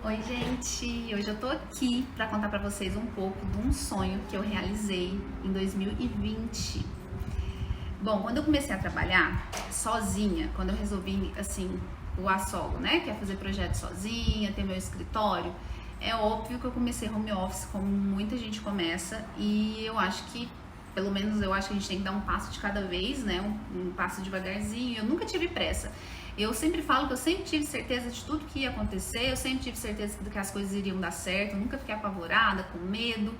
Oi, gente! Hoje eu tô aqui pra contar pra vocês um pouco de um sonho que eu realizei em 2020. Bom, quando eu comecei a trabalhar sozinha, quando eu resolvi, assim, voar solo, né? Que é fazer projeto sozinha, ter meu escritório, é óbvio que eu comecei home office como muita gente começa e eu acho que, pelo menos eu acho que a gente tem que dar um passo de cada vez, né? Um passo devagarzinho. Eu nunca tive pressa. Eu sempre falo que eu sempre tive certeza de tudo que ia acontecer, eu sempre tive certeza de que as coisas iriam dar certo, eu nunca fiquei apavorada, com medo.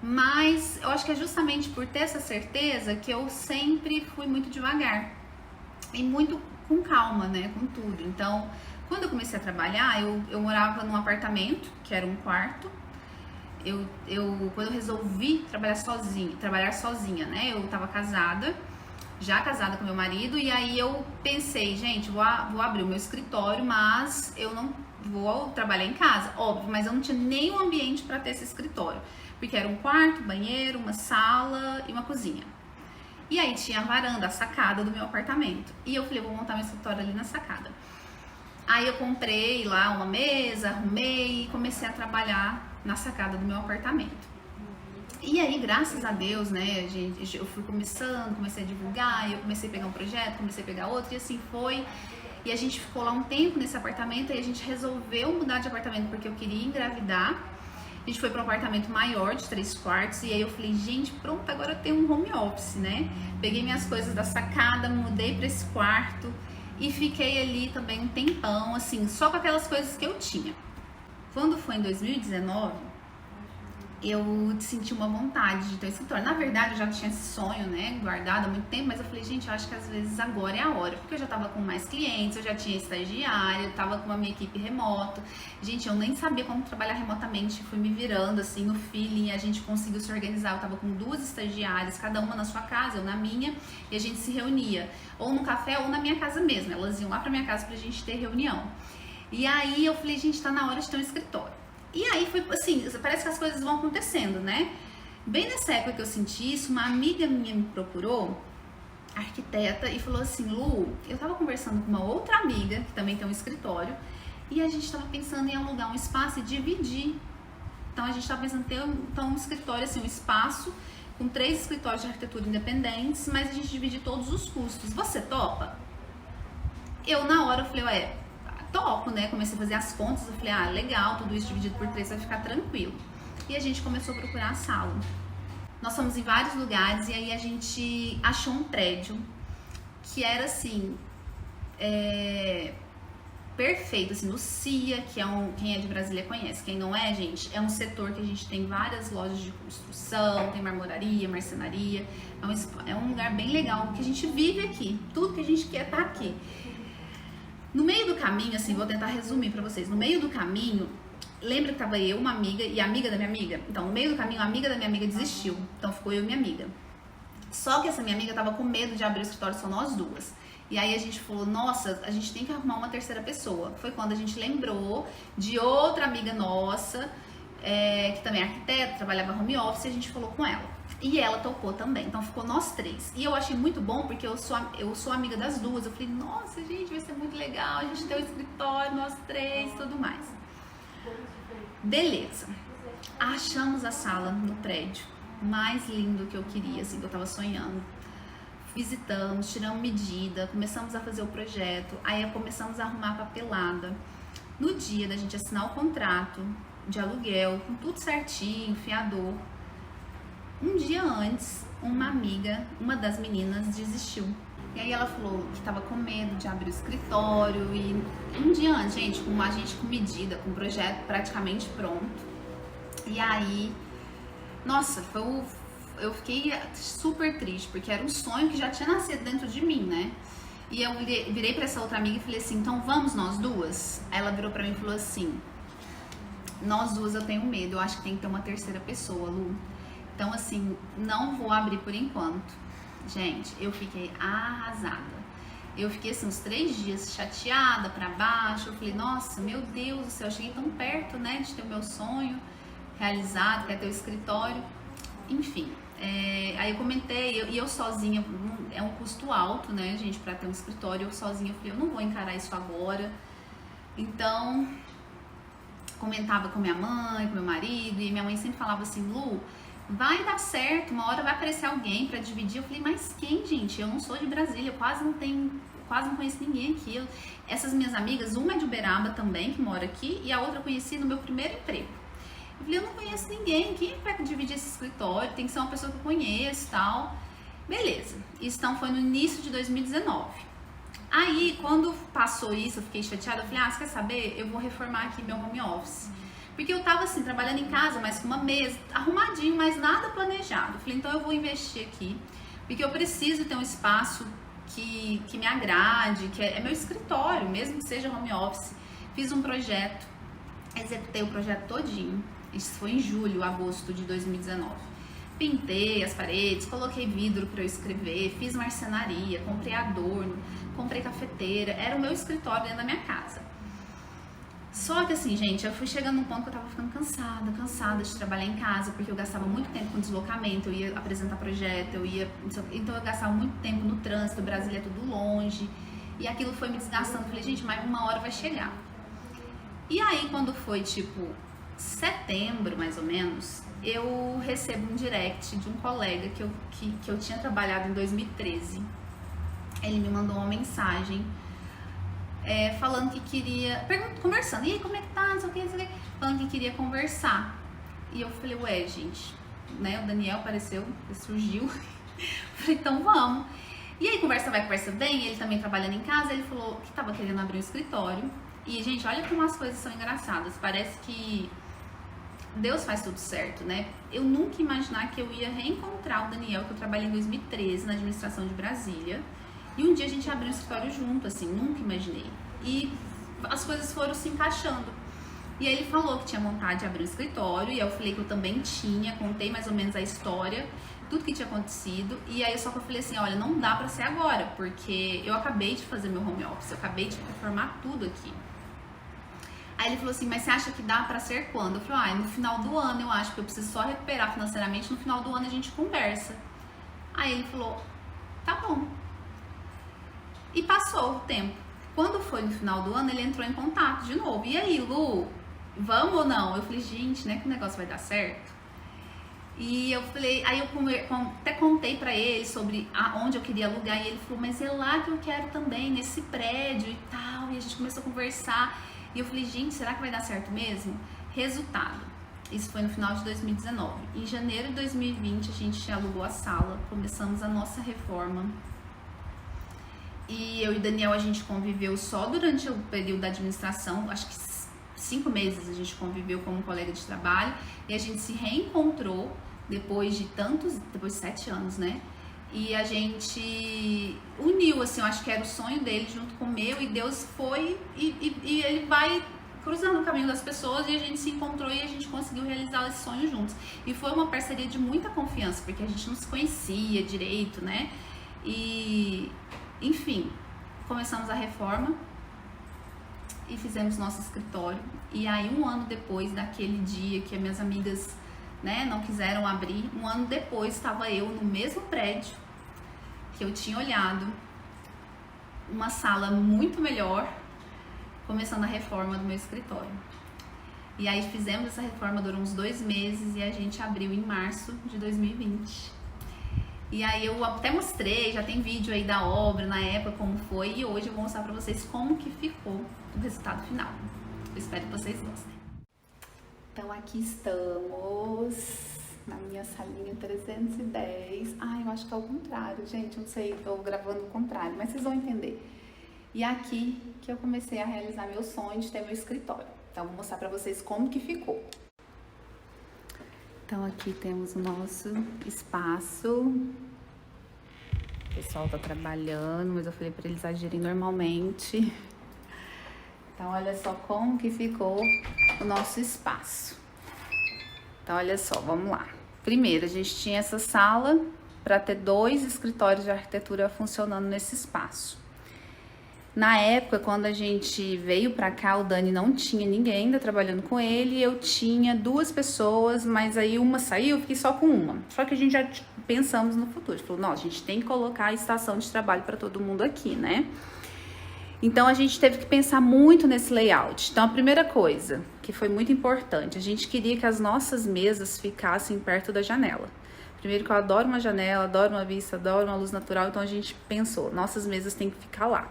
Mas eu acho que é justamente por ter essa certeza que eu sempre fui muito devagar e muito com calma, né, com tudo. Então, quando eu comecei a trabalhar, eu morava num apartamento, que era um quarto. Quando eu resolvi trabalhar sozinha, né, eu tava casada, já casada com meu marido, e aí eu pensei, gente, vou abrir o meu escritório, mas eu não vou trabalhar em casa, óbvio, mas eu não tinha nenhum ambiente para ter esse escritório, porque era um quarto, banheiro, uma sala e uma cozinha. E aí tinha a varanda, a sacada do meu apartamento. E eu falei, vou montar meu escritório ali na sacada. Aí eu comprei lá uma mesa, arrumei e comecei a trabalhar na sacada do meu apartamento. E aí, graças a Deus, né, gente, eu fui comecei a divulgar, eu comecei a pegar um projeto, comecei a pegar outro, e assim foi. E a gente ficou lá um tempo nesse apartamento, e a gente resolveu mudar de apartamento porque eu queria engravidar. A gente foi para um apartamento maior, de 3 quartos, e aí eu falei, gente, pronto, agora eu tenho um home office, né? Peguei minhas coisas da sacada, mudei para esse quarto, e fiquei ali também um tempão, assim, só com aquelas coisas que eu tinha. Quando foi em 2019, eu senti uma vontade de ter um escritório. Na verdade, eu já tinha esse sonho, né, guardado há muito tempo, mas eu falei, gente, eu acho que às vezes agora é a hora, porque eu já tava com mais clientes, eu já tinha estagiário, eu tava com a minha equipe remoto. Gente, eu nem sabia como trabalhar remotamente, fui me virando, assim, no feeling, a gente conseguiu se organizar. Eu tava com 2 estagiárias, cada uma na sua casa, eu na minha, e a gente se reunia, ou no café ou na minha casa mesmo. Elas iam lá pra minha casa pra gente ter reunião. E aí eu falei, gente, tá na hora de ter um escritório. E aí foi assim, parece que as coisas vão acontecendo, né? Bem nessa época que eu senti isso, uma amiga minha me procurou, arquiteta, e falou assim, Lu, eu tava conversando com uma outra amiga, que também tem um escritório, e a gente tava pensando em alugar um espaço e dividir. Então a gente tava pensando em ter um escritório, assim, um espaço com 3 escritórios de arquitetura independentes, mas a gente dividir todos os custos. Você topa? Eu na hora falei, ué, topo, né? Comecei a fazer as contas, eu falei, legal, tudo isso dividido por 3 vai ficar tranquilo. E a gente começou a procurar a sala. Nós fomos em vários lugares e aí a gente achou um prédio que era assim, perfeito, assim, no CIA, que é quem é de Brasília conhece, quem não é, gente, é um setor que a gente tem várias lojas de construção, tem marmoraria, marcenaria, é um lugar bem legal, que a gente vive aqui, tudo que a gente quer tá aqui. No meio do caminho, assim, vou tentar resumir pra vocês. No meio do caminho, lembra que tava eu, uma amiga e a amiga da minha amiga? Então, no meio do caminho, a amiga da minha amiga desistiu. Então, ficou eu e minha amiga. Só que essa minha amiga tava com medo de abrir o escritório, só nós duas. E aí a gente falou, nossa, a gente tem que arrumar uma terceira pessoa. Foi quando a gente lembrou de outra amiga nossa, que também é arquiteta, trabalhava home office, e a gente falou com ela. E ela topou também, então ficou nós 3. E eu achei muito bom, porque eu sou amiga das duas. Eu falei, nossa, gente, vai ser muito legal, a gente ter um escritório, nós 3 e tudo mais. Beleza. Achamos a sala no prédio, mais lindo que eu queria, assim, que eu tava sonhando. Visitamos, tiramos medida, começamos a fazer o projeto, aí começamos a arrumar a papelada. No dia da gente assinar o contrato de aluguel, com tudo certinho, fiador, um dia antes, uma amiga, uma das meninas, desistiu. E aí ela falou que tava com medo de abrir o escritório. E um dia antes, gente, com a gente com medida, com o projeto praticamente pronto. E aí, nossa, eu fiquei super triste, porque era um sonho que já tinha nascido dentro de mim, né? E eu virei pra essa outra amiga e falei assim, então vamos nós duas? Aí ela virou pra mim e falou assim, nós duas eu tenho medo, eu acho que tem que ter uma terceira pessoa, Lu. Então, assim, não vou abrir por enquanto. Gente, eu fiquei arrasada. Eu fiquei, assim, uns 3 dias chateada pra baixo. Eu falei, nossa, meu Deus do céu, eu cheguei tão perto, né, de ter o meu sonho realizado, que é ter o escritório. Enfim, aí eu comentei, e eu sozinha, é um custo alto, né, gente, pra ter um escritório. Eu sozinha, eu falei, eu não vou encarar isso agora. Então, comentava com minha mãe, com meu marido, e minha mãe sempre falava assim, Lu, vai dar certo, uma hora vai aparecer alguém pra dividir. Eu falei, mas quem, gente? Eu não sou de Brasília, eu quase não conheço ninguém aqui. Essas minhas amigas, uma é de Uberaba também, que mora aqui, e a outra eu conheci no meu primeiro emprego. Eu falei, eu não conheço ninguém, quem vai dividir esse escritório? Tem que ser uma pessoa que eu conheço e tal. Beleza, isso então foi no início de 2019. Aí, quando passou isso, eu fiquei chateada, eu falei, você quer saber? Eu vou reformar aqui meu home office. Porque eu tava assim, trabalhando em casa, mas com uma mesa, arrumadinho, mas nada planejado. Eu falei, então eu vou investir aqui, porque eu preciso ter um espaço que me agrade, que é meu escritório, mesmo que seja home office. Fiz um projeto, executei o projeto todinho, isso foi em julho, agosto de 2019. Pintei as paredes, coloquei vidro para eu escrever, fiz marcenaria, comprei adorno, comprei cafeteira, era o meu escritório dentro da minha casa. Só que assim, gente, eu fui chegando num ponto que eu tava ficando cansada de trabalhar em casa, porque eu gastava muito tempo com deslocamento, eu ia apresentar projeto, então eu gastava muito tempo no trânsito, Brasília é tudo longe, e aquilo foi me desgastando. Eu falei, gente, mas uma hora vai chegar. E aí, quando foi tipo setembro, mais ou menos, eu recebo um direct de um colega que eu tinha trabalhado em 2013. Ele me mandou uma mensagem falando que queria, conversando, e aí, como é que tá, não sei o que, falando que queria conversar. E eu falei, ué, gente, né, o Daniel apareceu, surgiu, falei, então vamos. E aí, conversa vai, conversa vem, ele também trabalhando em casa, ele falou que tava querendo abrir um escritório. E, gente, olha como as coisas são engraçadas, parece que Deus faz tudo certo, né? Eu nunca ia imaginar que eu ia reencontrar o Daniel, que eu trabalhei em 2013 na administração de Brasília. E um dia a gente abriu um escritório junto, assim, nunca imaginei. E as coisas foram se encaixando. E aí ele falou que tinha vontade de abrir um escritório, e eu falei que eu também tinha, contei mais ou menos a história, tudo que tinha acontecido. E aí só que eu falei assim, olha, não dá pra ser agora, porque eu acabei de fazer meu home office, eu acabei de reformar tudo aqui. Aí ele falou assim, mas você acha que dá pra ser quando? Eu falei, no final do ano eu acho, que eu preciso só recuperar financeiramente, no final do ano a gente conversa. Aí ele falou, tá bom. E passou o tempo. Quando foi no final do ano, ele entrou em contato de novo. E aí, Lu, vamos ou não? Eu falei, gente, né, que o negócio vai dar certo? E eu falei, aí eu até contei pra ele sobre onde eu queria alugar, e ele falou, mas é lá que eu quero também, nesse prédio e tal. E a gente começou a conversar. E eu falei, gente, será que vai dar certo mesmo? Resultado, isso foi no final de 2019. Em janeiro de 2020, a gente alugou a sala, começamos a nossa reforma. E eu e Daniel, a gente conviveu só durante o período da administração, acho que 5 meses a gente conviveu como colega de trabalho, e a gente se reencontrou depois de 7 anos, né? E a gente uniu, assim, eu acho que era o sonho dele junto com o meu, e Deus foi, e ele vai cruzando o caminho das pessoas, e a gente se encontrou e a gente conseguiu realizar esse sonho juntos. E foi uma parceria de muita confiança, porque a gente não se conhecia direito, né? E, enfim, começamos a reforma e fizemos nosso escritório. E aí, um ano depois daquele dia que as minhas amigas, né, não quiseram abrir, um ano depois estava eu no mesmo prédio que eu tinha olhado, uma sala muito melhor, começando a reforma do meu escritório. E aí fizemos essa reforma, durou uns 2 meses, e a gente abriu em março de 2020. E aí eu até mostrei, já tem vídeo aí da obra, na época, como foi, e hoje eu vou mostrar pra vocês como que ficou o resultado final. Eu espero que vocês gostem. Então aqui estamos na minha salinha 310. Eu acho que é o contrário, gente, não sei, tô gravando o contrário, mas vocês vão entender. E aqui que eu comecei a realizar meu sonho de ter meu escritório. Então vou mostrar pra vocês como que ficou. Então aqui temos o nosso espaço. O pessoal tá trabalhando, mas eu falei pra eles agirem normalmente. Então olha só como que ficou o nosso espaço. Então olha só, vamos lá. Primeiro, a gente tinha essa sala para ter 2 escritórios de arquitetura funcionando nesse espaço. Na época, quando a gente veio pra cá, o Dani não tinha ninguém ainda trabalhando com ele. Eu tinha 2 pessoas, mas aí uma saiu, eu fiquei só com uma. Só que a gente já pensamos no futuro. A gente falou, não, a gente tem que colocar a estação de trabalho para todo mundo aqui, né? Então a gente teve que pensar muito nesse layout. Então a primeira coisa, que foi muito importante, a gente queria que as nossas mesas ficassem perto da janela. Primeiro que eu adoro uma janela, adoro uma vista, adoro uma luz natural, então a gente pensou, nossas mesas têm que ficar lá.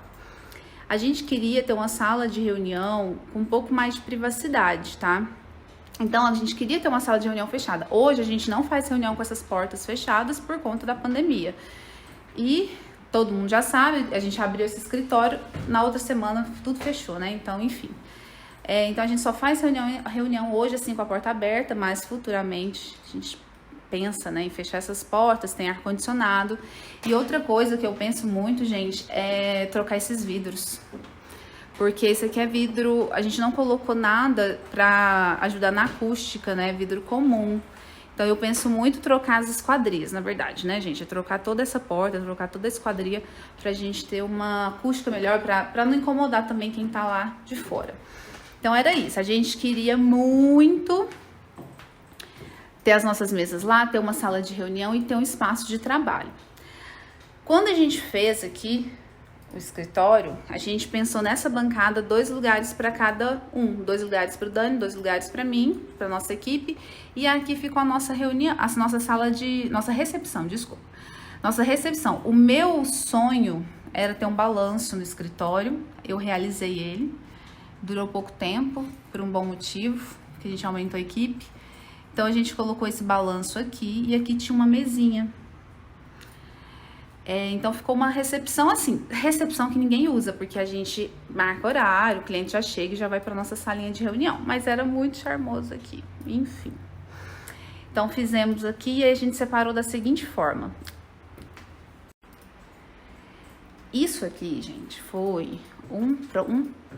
A gente queria ter uma sala de reunião com um pouco mais de privacidade, tá? Então a gente queria ter uma sala de reunião fechada. Hoje a gente não faz reunião com essas portas fechadas por conta da pandemia. E todo mundo já sabe, a gente abriu esse escritório, na outra semana tudo fechou, né? Então, enfim. Então a gente só faz reunião hoje assim com a porta aberta, mas futuramente a gente pensa, né, em fechar essas portas, tem ar-condicionado. E outra coisa que eu penso muito, gente, é trocar esses vidros. Porque esse aqui é vidro, a gente não colocou nada pra ajudar na acústica, né, vidro comum. Então eu penso muito trocar as esquadrias, na verdade, né, gente? É trocar toda essa porta, trocar toda a esquadria pra gente ter uma acústica melhor, pra não incomodar também quem tá lá de fora. Então era isso, a gente queria muito ter as nossas mesas lá, ter uma sala de reunião e ter um espaço de trabalho. Quando a gente fez aqui o escritório, a gente pensou nessa bancada 2 lugares para cada um, 2 lugares para o Dani, 2 lugares para mim, para nossa equipe, e aqui ficou a nossa reunião, a nossa nossa recepção, desculpa. Nossa recepção. O meu sonho era ter um balanço no escritório, eu realizei ele, durou pouco tempo, por um bom motivo, que a gente aumentou a equipe. Então a gente colocou esse balanço aqui e aqui tinha uma mesinha. Então ficou uma recepção assim, recepção que ninguém usa, porque a gente marca horário, o cliente já chega e já vai para nossa salinha de reunião. Mas era muito charmoso aqui, enfim. Então fizemos aqui e a gente separou da seguinte forma. Isso aqui, gente, foi um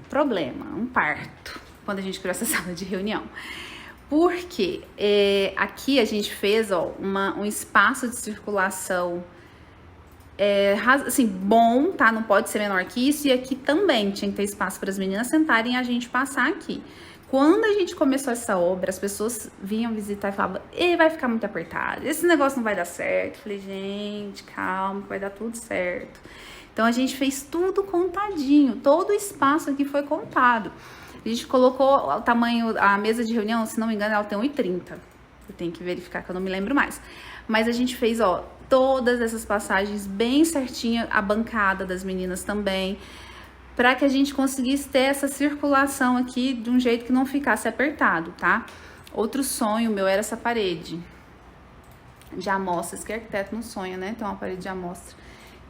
problema, um parto, quando a gente criou essa sala de reunião. Porque aqui a gente fez um espaço de circulação assim, bom, tá? Não pode ser menor que isso. E aqui também tinha que ter espaço para as meninas sentarem e a gente passar aqui. Quando a gente começou essa obra, as pessoas vinham visitar e falavam: vai ficar muito apertado, esse negócio não vai dar certo. Eu falei: gente, calma, vai dar tudo certo. Então a gente fez tudo contadinho, todo o espaço aqui foi contado. A gente colocou o tamanho, a mesa de reunião, se não me engano, ela tem 1,30. Eu tenho que verificar que eu não me lembro mais. Mas a gente fez, todas essas passagens bem certinha, a bancada das meninas também, para que a gente conseguisse ter essa circulação aqui de um jeito que não ficasse apertado, tá? Outro sonho meu era essa parede de amostras, que arquiteto não sonha, né? Ter uma parede de amostra.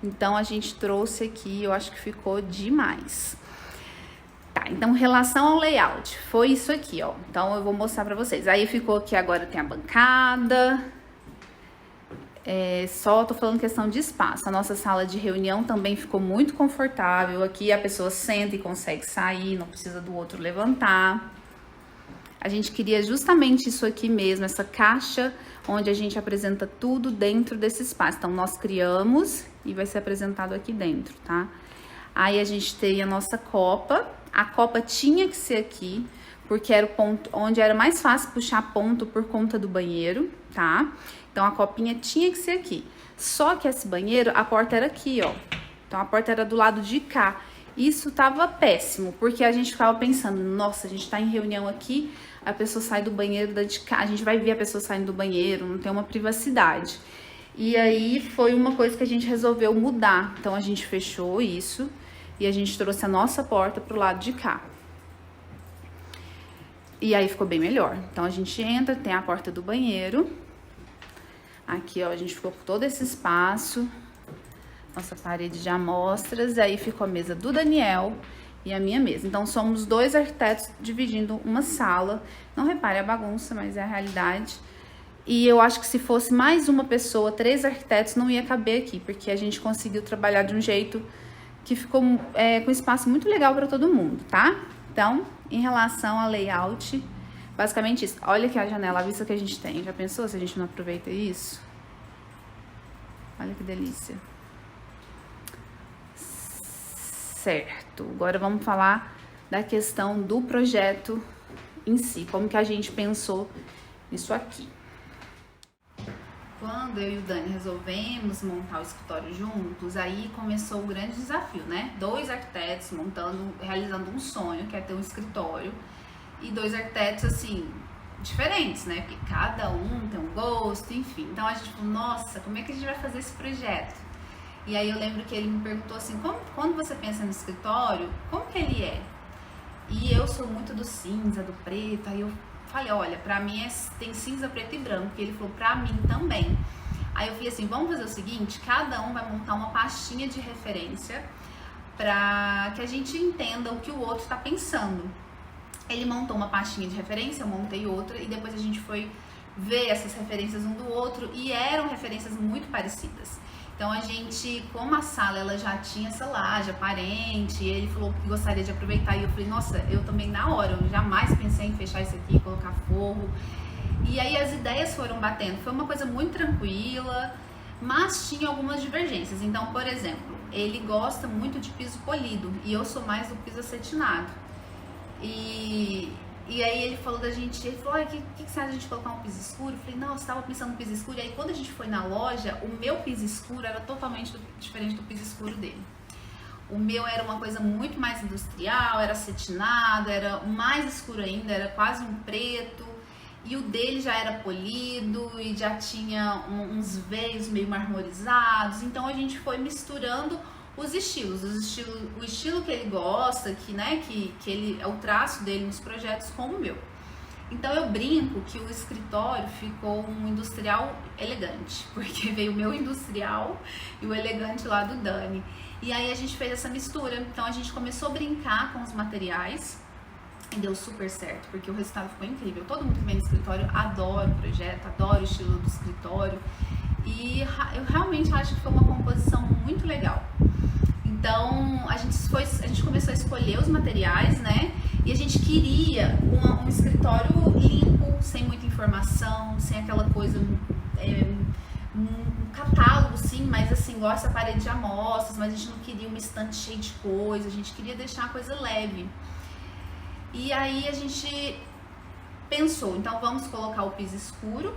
Então a gente trouxe aqui, eu acho que ficou demais. Tá, então, em relação ao layout, foi isso aqui, Então, eu vou mostrar pra vocês. Aí, ficou aqui, agora tem a bancada. Só tô falando questão de espaço. A nossa sala de reunião também ficou muito confortável. Aqui, a pessoa senta e consegue sair, não precisa do outro levantar. A gente queria justamente isso aqui mesmo, essa caixa, onde a gente apresenta tudo dentro desse espaço. Então, nós criamos e vai ser apresentado aqui dentro, tá? Aí, a gente tem a nossa copa. A copa tinha que ser aqui, porque era o ponto onde era mais fácil puxar ponto por conta do banheiro, tá? Então, a copinha tinha que ser aqui. Só que esse banheiro, a porta era aqui, Então, a porta era do lado de cá. Isso tava péssimo, porque a gente ficava pensando: nossa, a gente tá em reunião aqui, a pessoa sai do banheiro da de cá, a gente vai ver a pessoa saindo do banheiro, não tem uma privacidade. E aí, foi uma coisa que a gente resolveu mudar. Então, a gente fechou isso. E a gente trouxe a nossa porta pro lado de cá. E aí ficou bem melhor. Então a gente entra, tem a porta do banheiro. Aqui, a gente ficou com todo esse espaço. Nossa parede de amostras. E aí ficou a mesa do Daniel e a minha mesa. Então somos 2 arquitetos dividindo uma sala. Não repare a bagunça, mas é a realidade. E eu acho que se fosse mais uma pessoa, 3 arquitetos, não ia caber aqui. Porque a gente conseguiu trabalhar de um jeito que ficou com espaço muito legal para todo mundo, tá? Então, em relação ao layout, basicamente isso. Olha aqui a janela, a vista que a gente tem. Já pensou se a gente não aproveita isso? Olha que delícia. Certo. Agora vamos falar da questão do projeto em si. Como que a gente pensou nisso aqui. quando eu e o Dani resolvemos montar o escritório juntos, aí começou o grande desafio, né? 2 arquitetos realizando um sonho, que é ter um escritório, e 2 arquitetos, assim, diferentes, né? Porque cada um tem um gosto, enfim. Então a gente falou, nossa, como é que a gente vai fazer esse projeto? E aí eu lembro que ele me perguntou assim, quando você pensa no escritório, como que ele é? E eu sou muito do cinza, do preto, aí eu falei, olha, pra mim tem cinza, preto e branco. E ele falou, pra mim também. Aí eu falei assim, vamos fazer o seguinte, cada um vai montar uma pastinha de referência pra que a gente entenda o que o outro tá pensando. Ele montou uma pastinha de referência, eu montei outra, e depois a gente foi ver essas referências um do outro, e eram referências muito parecidas. Então a gente, como a sala ela já tinha essa laje aparente, ele falou que gostaria de aproveitar, e eu falei, nossa, eu também na hora, eu jamais pensei em fechar isso aqui, colocar forro. E aí as ideias foram batendo, foi uma coisa muito tranquila, mas tinha algumas divergências. Então, por exemplo, ele gosta muito de piso polido, e eu sou mais do piso acetinado. E aí ele falou da gente, ele falou, o que você acha de a gente colocar um piso escuro? Eu falei, não, eu estava pensando no piso escuro. E aí quando a gente foi na loja, o meu piso escuro era totalmente diferente do piso escuro dele. O meu era uma coisa muito mais industrial, era acetinado, era mais escuro ainda, era quase um preto. E o dele já era polido e já tinha uns veios meio marmorizados. Então a gente foi misturando os estilos, o estilo que ele gosta, que ele é o traço dele nos projetos com o meu. Então eu brinco que o escritório ficou um industrial elegante, porque veio o meu industrial e o elegante lá do Dani. E aí a gente fez essa mistura, então a gente começou a brincar com os materiais e deu super certo, porque o resultado ficou incrível. Todo mundo que vem no escritório adora o projeto, adora o estilo do escritório, e eu realmente acho que foi uma composição muito legal. Então a gente começou a escolher os materiais, né? E a gente queria um escritório limpo, sem muita informação, sem aquela coisa, um catálogo sim, mas assim, igual essa parede de amostras, mas a gente não queria uma estante cheia de coisa, a gente queria deixar a coisa leve. E aí a gente pensou, então vamos colocar o piso escuro,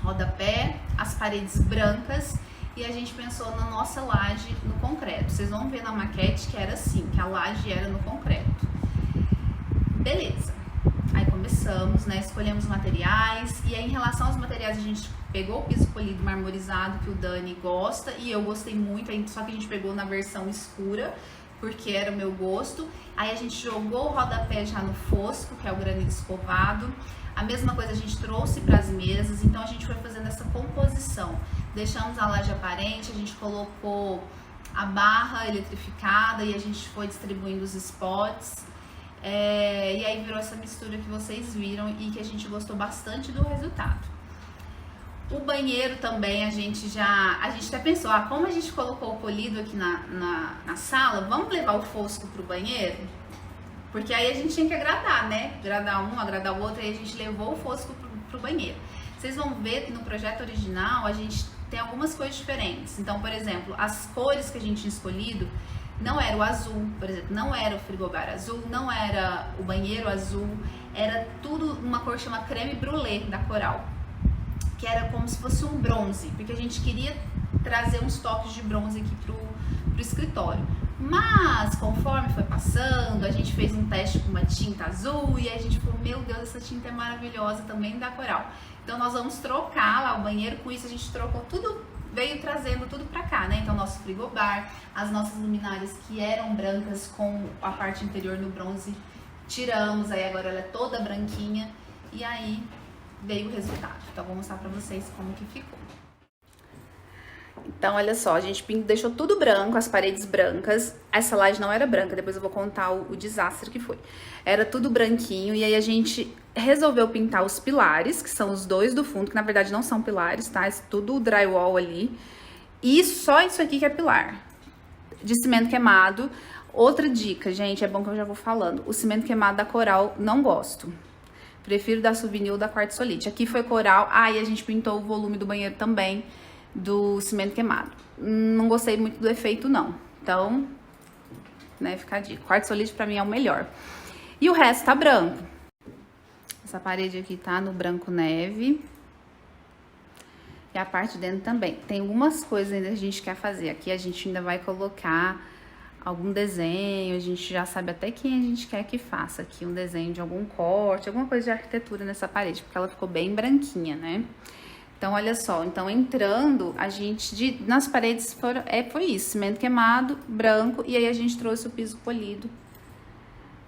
rodapé, as paredes brancas, e a gente pensou na nossa laje no concreto. Vocês vão ver na maquete que era assim, que a laje era no concreto. Beleza. Aí começamos, né? Escolhemos materiais, e aí em relação aos materiais a gente pegou o piso polido marmorizado que o Dani gosta, e eu gostei muito, só que a gente pegou na versão escura, porque era o meu gosto. Aí a gente jogou o rodapé já no fosco, que é o granito escovado. A mesma coisa a gente trouxe para as mesas, então a gente foi fazendo essa composição. Deixamos a laje aparente, a gente colocou a barra eletrificada e a gente foi distribuindo os spots. E aí virou essa mistura que vocês viram e que a gente gostou bastante do resultado. O banheiro também a gente até pensou, como a gente colocou o polido aqui na sala, vamos levar o fosco pro banheiro? Porque aí a gente tinha que agradar, né? Agradar um, agradar o outro, aí a gente levou o fosco pro banheiro. Vocês vão ver que no projeto original a gente tem algumas coisas diferentes. Então, por exemplo, as cores que a gente tinha escolhido não era o azul, por exemplo, não era o frigobar azul, não era o banheiro azul, era tudo uma cor chamada creme brulee da Coral, que era como se fosse um bronze, porque a gente queria trazer uns toques de bronze aqui pro escritório. Mas conforme foi passando, a gente fez um teste com uma tinta azul e a gente falou, meu Deus, essa tinta é maravilhosa, também da Coral. Então nós vamos trocar lá o banheiro, com isso a gente trocou tudo, veio trazendo tudo pra cá, né? Então nosso frigobar, as nossas luminárias que eram brancas com a parte interior no bronze, tiramos, aí agora ela é toda branquinha e aí veio o resultado. Então vou mostrar pra vocês como que ficou. Então, olha só, a gente deixou tudo branco, as paredes brancas. Essa laje não era branca, depois eu vou contar o desastre que foi. Era tudo branquinho, e aí a gente resolveu pintar os pilares, que são os 2 do fundo, que na verdade não são pilares, tá? É tudo drywall ali. E só isso aqui que é pilar. De cimento queimado. Outra dica, gente, é bom que eu já vou falando. O cimento queimado da Coral não gosto. Prefiro da Souvenir ou da Quartzolite. Aqui foi Coral. E a gente pintou o volume do banheiro também do cimento queimado. Não gostei muito do efeito, não. Então, né, fica a dica. Quartzolite pra mim é o melhor. E o resto tá branco. Essa parede aqui tá no branco neve. e a parte de dentro também. Tem algumas coisas ainda que a gente quer fazer. Aqui a gente ainda vai colocar algum desenho, a gente já sabe até quem a gente quer que faça aqui um desenho de algum corte, alguma coisa de arquitetura nessa parede, porque ela ficou bem branquinha, né? Então, olha só, então entrando, a gente, nas paredes foi isso, cimento queimado, branco, e aí a gente trouxe o piso polido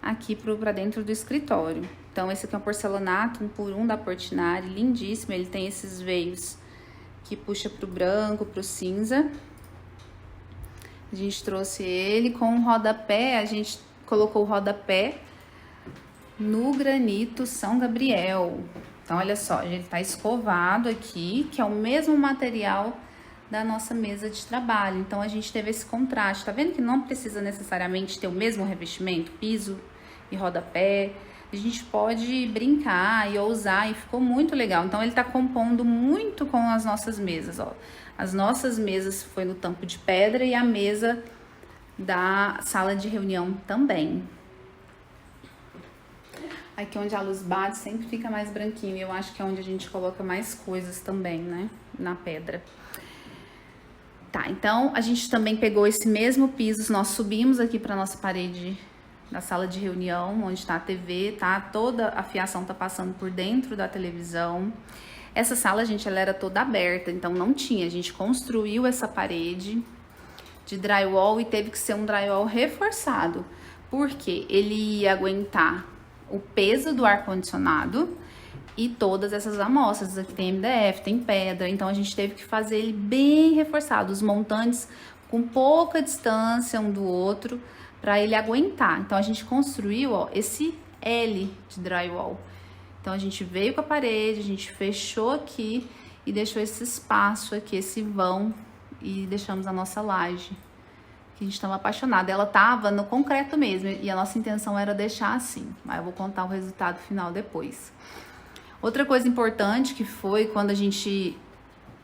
aqui pra dentro do escritório. Então, esse aqui é um porcelanato 1x1 da Portinari, lindíssimo, ele tem esses veios que puxa pro branco, pro cinza. A gente trouxe ele com um rodapé, a gente colocou o rodapé no granito São Gabriel. Então, olha só, ele tá escovado aqui, que é o mesmo material da nossa mesa de trabalho. Então, a gente teve esse contraste. Tá vendo que não precisa necessariamente ter o mesmo revestimento, piso e rodapé. A gente pode brincar e ousar, e ficou muito legal. Então, ele tá compondo muito com as nossas mesas, ó. As nossas mesas foi no tampo de pedra e a mesa da sala de reunião também. Aqui onde a luz bate sempre fica mais branquinho, e eu acho que é onde a gente coloca mais coisas também, né, na pedra. Tá, então a gente também pegou esse mesmo piso, nós subimos aqui para nossa parede da sala de reunião, onde tá a TV, tá? Toda a fiação tá passando por dentro da televisão. Essa sala, gente, ela era toda aberta, então não tinha, a gente construiu essa parede de drywall e teve que ser um drywall reforçado, porque ele ia aguentar o peso do ar-condicionado e todas essas amostras. Aqui tem MDF, tem pedra, então a gente teve que fazer ele bem reforçado, os montantes com pouca distância um do outro, para ele aguentar. Então a gente construiu, ó, esse L de drywall. Então a gente veio com a parede, a gente fechou aqui e deixou esse espaço aqui, esse vão, e deixamos a nossa laje, que a gente estava apaixonada. Ela tava no concreto mesmo, e a nossa intenção era deixar assim, mas eu vou contar o resultado final depois. Outra coisa importante que foi quando a gente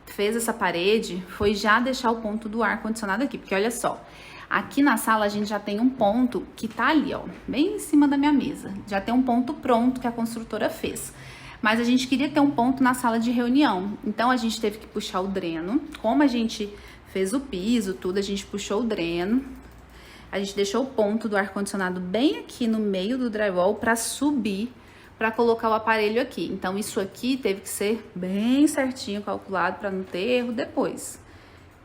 fez essa parede, foi já deixar o ponto do ar-condicionado aqui, porque olha só, aqui na sala a gente já tem um ponto que tá ali, ó, bem em cima da minha mesa, já tem um ponto pronto que a construtora fez. Mas a gente queria ter um ponto na sala de reunião, então a gente teve que puxar o dreno. Como a gente fez o piso, tudo, a gente puxou o dreno, a gente deixou o ponto do ar-condicionado bem aqui no meio do drywall para subir, para colocar o aparelho aqui. Então isso aqui teve que ser bem certinho calculado para não ter erro depois,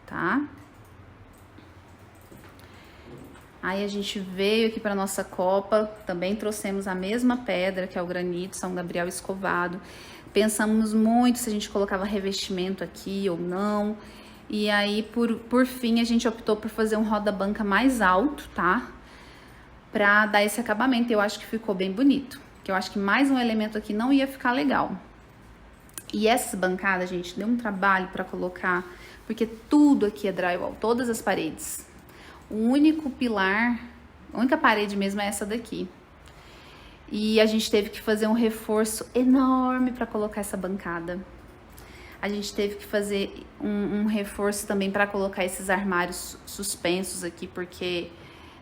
tá? Aí a gente veio aqui para nossa copa, também trouxemos a mesma pedra, que é o granito São Gabriel escovado. Pensamos muito se a gente colocava revestimento aqui ou não. E aí, por fim, a gente optou por fazer um roda-banca mais alto, tá? Pra dar esse acabamento. Eu acho que ficou bem bonito. Que eu acho que mais um elemento aqui não ia ficar legal. E essa bancada, gente, deu um trabalho pra colocar, porque tudo aqui é drywall, todas as paredes. O único pilar, a única parede mesmo é essa daqui. E a gente teve que fazer um reforço enorme pra colocar essa bancada. A gente teve que fazer um reforço também para colocar esses armários suspensos aqui, porque,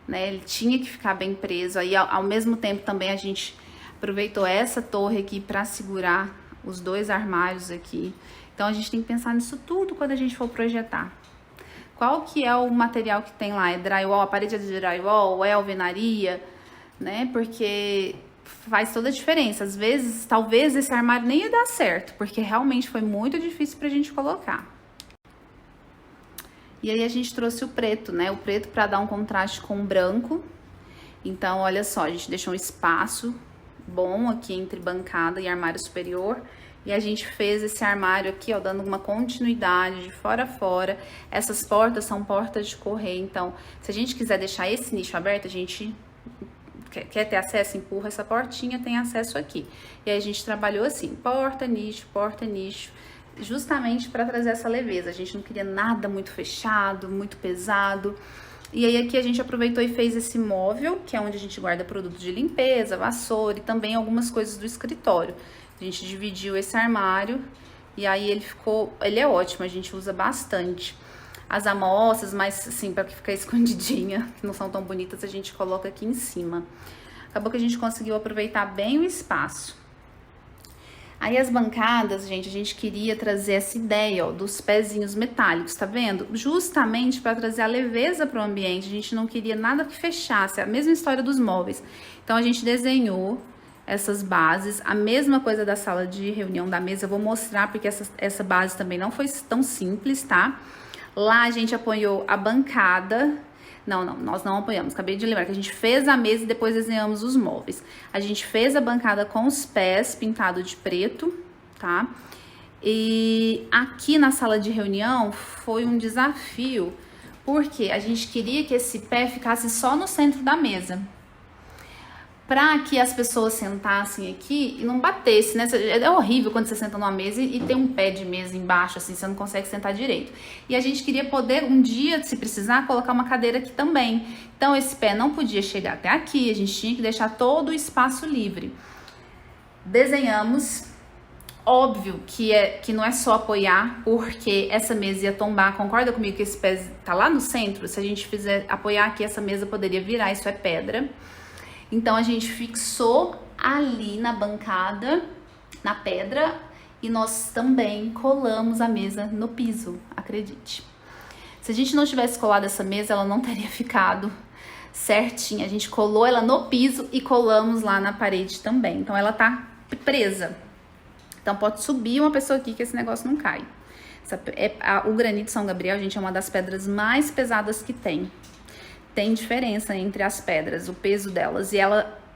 né, ele tinha que ficar bem preso. Aí, ao mesmo tempo, também a gente aproveitou essa torre aqui para segurar os dois armários aqui. Então, a gente tem que pensar nisso tudo quando a gente for projetar. Qual que é o material que tem lá? É drywall? A parede é de drywall? É alvenaria? Né? Porque faz toda a diferença. Às vezes, talvez esse armário nem ia dar certo, porque realmente foi muito difícil pra gente colocar. E aí a gente trouxe o preto, né? O preto para dar um contraste com o branco. Então, olha só, a gente deixou um espaço bom aqui entre bancada e armário superior. E a gente fez esse armário aqui, ó, dando uma continuidade de fora a fora. Essas portas são portas de correr, então, se a gente quiser deixar esse nicho aberto, a gente quer ter acesso, empurra essa portinha, tem acesso aqui. E aí a gente trabalhou assim, porta, nicho, justamente para trazer essa leveza. A gente não queria nada muito fechado, muito pesado. E aí aqui a gente aproveitou e fez esse móvel, que é onde a gente guarda produtos de limpeza, vassoura e também algumas coisas do escritório. A gente dividiu esse armário e aí ele é ótimo, a gente usa bastante. As amostras, mas assim, para ficar escondidinha, que não são tão bonitas, a gente coloca aqui em cima. Acabou que a gente conseguiu aproveitar bem o espaço. Aí as bancadas, gente, a gente queria trazer essa ideia, ó, dos pezinhos metálicos, tá vendo? Justamente para trazer a leveza para o ambiente, a gente não queria nada que fechasse, a mesma história dos móveis. Então a gente desenhou essas bases, a mesma coisa da sala de reunião da mesa, eu vou mostrar porque essa base também não foi tão simples, tá? Lá a gente apoiou a bancada. Não, nós não apoiamos. Acabei de lembrar que a gente fez a mesa e depois desenhamos os móveis. A gente fez a bancada com os pés pintado de preto, tá? E aqui na sala de reunião foi um desafio, porque a gente queria que esse pé ficasse só no centro da mesa, para que as pessoas sentassem aqui e não batesse, né? É horrível quando você senta numa mesa e tem um pé de mesa embaixo, assim, você não consegue sentar direito. E a gente queria poder, um dia, se precisar, colocar uma cadeira aqui também. Então, esse pé não podia chegar até aqui, a gente tinha que deixar todo o espaço livre. Desenhamos. Óbvio que não é só apoiar, porque essa mesa ia tombar. Concorda comigo que esse pé tá lá no centro? Se a gente fizer apoiar aqui, essa mesa poderia virar, isso é pedra. Então, a gente fixou ali na bancada, na pedra, e nós também colamos a mesa no piso, acredite. Se a gente não tivesse colado essa mesa, ela não teria ficado certinha. A gente colou ela no piso e colamos lá na parede também. Então, ela tá presa. Então, pode subir uma pessoa aqui que esse negócio não cai. O granito São Gabriel, gente, é uma das pedras mais pesadas que tem. Tem diferença entre as pedras, o peso delas, e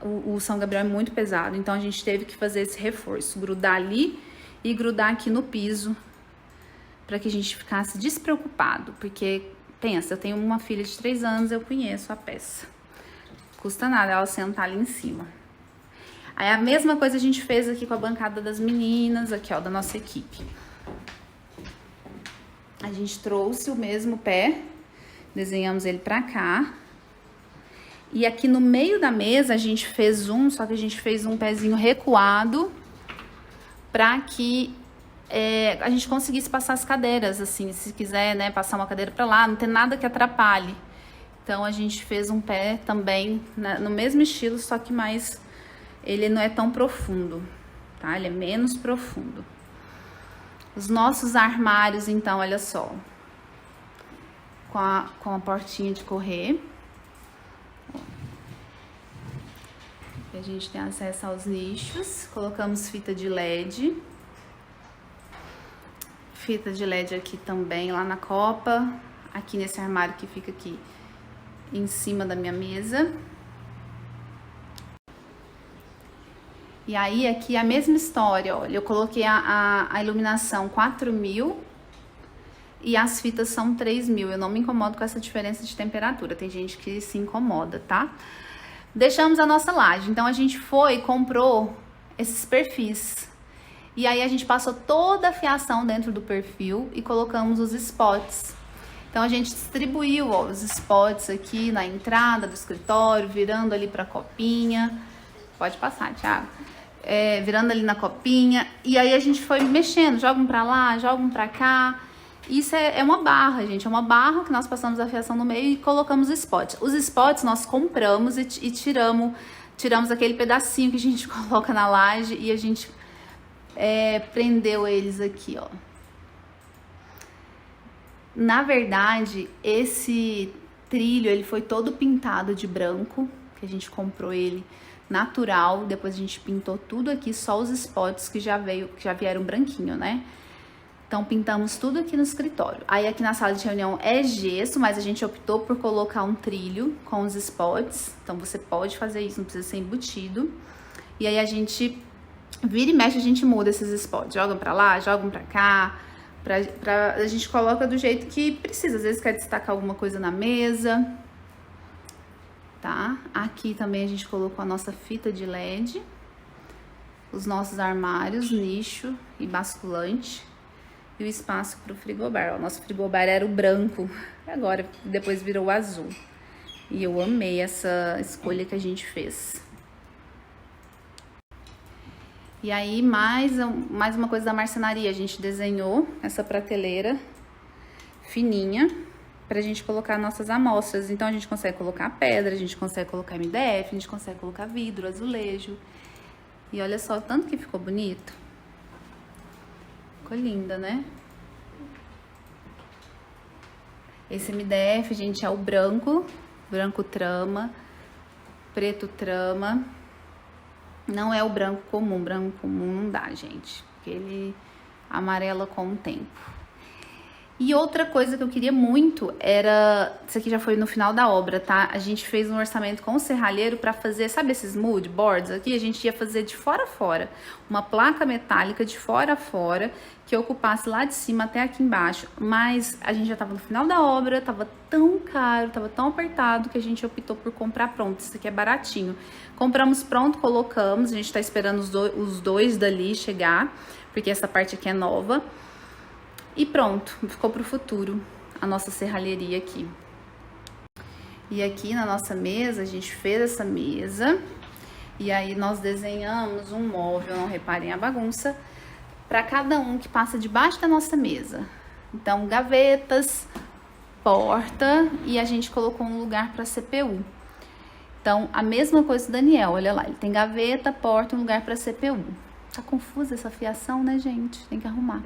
o São Gabriel é muito pesado, então a gente teve que fazer esse reforço, grudar ali e grudar aqui no piso, para que a gente ficasse despreocupado, porque, pensa, eu tenho uma filha de 3 anos, eu conheço a peça, custa nada ela sentar ali em cima. Aí a mesma coisa a gente fez aqui com a bancada das meninas, aqui ó, da nossa equipe. A gente trouxe o mesmo pé, desenhamos ele pra cá. E aqui no meio da mesa a gente fez só que a gente fez um pezinho recuado pra que a gente conseguisse passar as cadeiras, assim, se quiser, né, passar uma cadeira pra lá, não tem nada que atrapalhe. Então a gente fez um pé também, né, no mesmo estilo, só que ele não é tão profundo, tá? Ele é menos profundo. Os nossos armários, então, olha só. Com a portinha de correr. A gente tem acesso aos nichos. Colocamos fita de LED. Fita de LED aqui também, lá na copa. Aqui nesse armário que fica aqui em cima da minha mesa. E aí aqui a mesma história, olha. Eu coloquei a iluminação 4.000. E as fitas são 3.000, eu não me incomodo com essa diferença de temperatura, tem gente que se incomoda, tá? Deixamos a nossa laje, então a gente comprou esses perfis. E aí a gente passou toda a fiação dentro do perfil e colocamos os spots. Então a gente distribuiu os spots aqui na entrada do escritório, virando ali pra copinha. Pode passar, Thiago. Virando ali na copinha. E aí a gente foi mexendo, joga um pra lá, joga um pra cá. Isso é uma barra, gente, é uma barra que nós passamos a fiação no meio e colocamos spots. Os spots nós compramos e tiramos aquele pedacinho que a gente coloca na laje e a gente prendeu eles aqui, ó. Na verdade, esse trilho, ele foi todo pintado de branco, que a gente comprou ele natural, depois a gente pintou tudo aqui, só os spots que já vieram branquinho, né? Então, pintamos tudo aqui no escritório. Aí, aqui na sala de reunião é gesso, mas a gente optou por colocar um trilho com os spots. Então, você pode fazer isso, não precisa ser embutido. E aí, a gente vira e mexe, a gente muda esses spots. Joga pra lá, joga pra cá. A gente coloca do jeito que precisa. Às vezes, quer destacar alguma coisa na mesa. Tá? Aqui também a gente colocou a nossa fita de LED. Os nossos armários, nicho e basculante. E o espaço para o frigobar. O nosso frigobar era o branco, agora depois virou o azul. E eu amei essa escolha que a gente fez. E aí, mais uma coisa da marcenaria. A gente desenhou essa prateleira fininha pra gente colocar nossas amostras. Então, a gente consegue colocar pedra, a gente consegue colocar MDF, a gente consegue colocar vidro, azulejo. E olha só o tanto que ficou bonito. Ficou linda, né? Esse MDF, gente, é o branco trama, preto trama. Não é o branco comum não dá, gente, porque ele amarela com o tempo. E outra coisa que eu queria muito era, isso aqui já foi no final da obra, tá? A gente fez um orçamento com o serralheiro para fazer, sabe esses mood boards aqui? A gente ia fazer de fora a fora, uma placa metálica de fora a fora, que ocupasse lá de cima até aqui embaixo. Mas a gente já tava no final da obra, tava tão caro, tava tão apertado que a gente optou por comprar pronto. Isso aqui é baratinho. Compramos pronto, colocamos, a gente tá esperando os dois dali chegar, porque essa parte aqui é nova. E pronto, ficou pro futuro a nossa serralheria aqui. E aqui na nossa mesa, a gente fez essa mesa. E aí nós desenhamos um móvel, não reparem a bagunça, para cada um que passa debaixo da nossa mesa. Então, gavetas, porta e a gente colocou um lugar para CPU. Então, a mesma coisa do Daniel, olha lá, ele tem gaveta, porta e um lugar para CPU. Tá confusa essa fiação, né, gente? Tem que arrumar.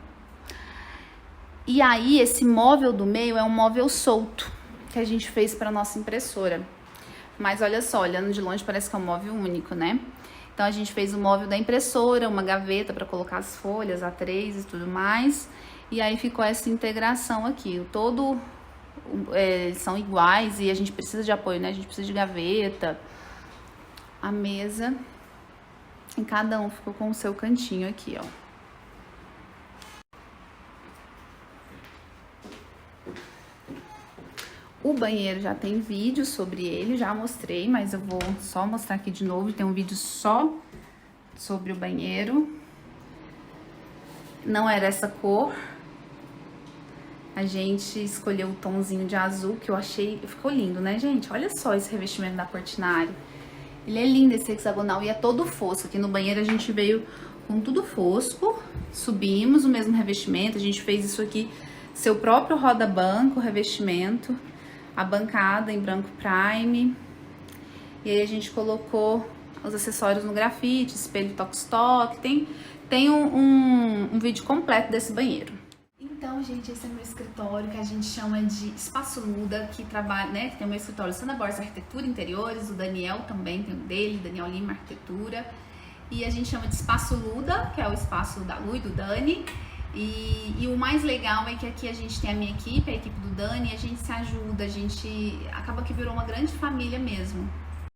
E aí, esse móvel do meio é um móvel solto, que a gente fez para nossa impressora. Mas olha só, olhando de longe parece que é um móvel único, né? Então, a gente fez o móvel da impressora, uma gaveta para colocar as folhas, A3 e tudo mais. E aí, ficou essa integração aqui. Eles são iguais e a gente precisa de apoio, né? A gente precisa de gaveta. A mesa, em cada um ficou com o seu cantinho aqui, ó. O banheiro já tem vídeo sobre ele, já mostrei, mas eu vou só mostrar aqui de novo. Tem um vídeo só sobre o banheiro. Não era essa cor. A gente escolheu o tomzinho de azul, que eu achei... Ficou lindo, né, gente? Olha só esse revestimento da Portinari. Ele é lindo, esse hexagonal, e é todo fosco. Aqui no banheiro a gente veio com tudo fosco. Subimos o mesmo revestimento. A gente fez isso aqui, seu próprio roda-banco, revestimento. A bancada em branco prime. E aí a gente colocou os acessórios no grafite, espelho toque-toque. Tem um vídeo completo desse banheiro. Então, gente, esse é meu escritório, que a gente chama de Espaço Luda, que trabalha, né? Que tem o meu escritório Sandra Borges Arquitetura Interiores, o Daniel também tem o dele, Daniel Lima Arquitetura. E a gente chama de Espaço Luda, que é o espaço da Lu e do Dani. E o mais legal é que aqui a gente tem a minha equipe, a equipe do Dani, a gente se ajuda, a gente acaba que virou uma grande família mesmo.